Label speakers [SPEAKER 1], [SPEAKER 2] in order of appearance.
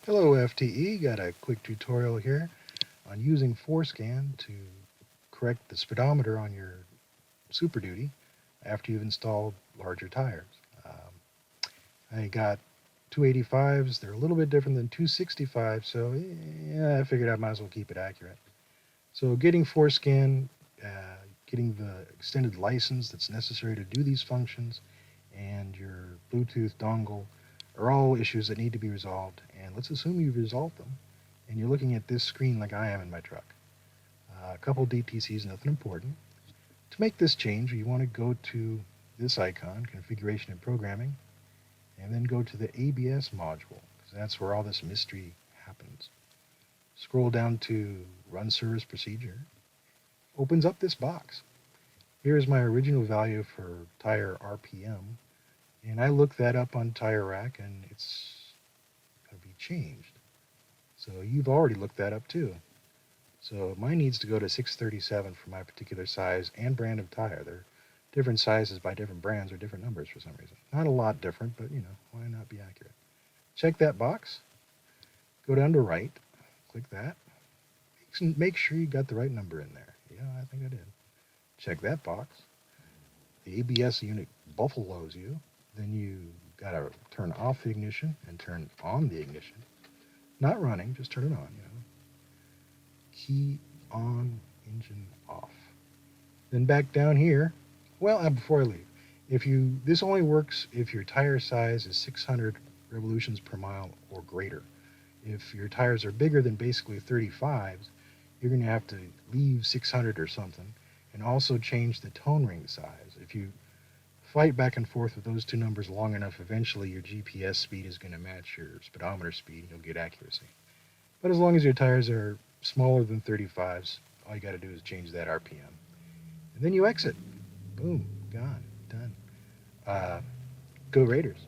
[SPEAKER 1] Hello FTE, got a quick tutorial here on using FORScan to correct the speedometer on your Super Duty after you've installed larger tires. I got 285s, they're a little bit different than 265, so yeah, I figured I might as well keep it accurate. So getting FORScan, getting the extended license that's necessary to do these functions, and your Bluetooth dongle are all issues that need to be resolved. And let's assume you've resolved them and you're looking at this screen like I am in my truck. A couple DTCs, nothing important. To make this change, you want to go to this icon, Configuration and Programming, and then go to the ABS module, because that's where all this mystery happens. Scroll down to Run Service Procedure. Opens up this box. Here is my original value for tire RPM, and I looked that up on Tire Rack, and it's going to be changed. So you've already looked that up too. So mine needs to go to 637 for my particular size and brand of tire. They're different sizes by different brands or different numbers for some reason. Not a lot different, but why not be accurate? Check that box. Go down to right. Click that. Make sure you got the right number in there. Yeah, I think I did. Check that box. The ABS unit buffaloes you. Then you got to turn off the ignition and turn on the ignition. Not running, just turn it on, Key on, engine off. Then back down here, well, before I leave, this only works if your tire size is 600 revolutions per mile or greater. If your tires are bigger than basically 35s, you're going to have to leave 600 or something and also change the tone ring size. If you fight back and forth with those two numbers long enough, eventually your GPS speed is going to match your speedometer speed and you'll get accuracy. But as long as your tires are smaller than 35s, all you got to do is change that RPM. And then you exit. Boom, gone, done. Go Raiders.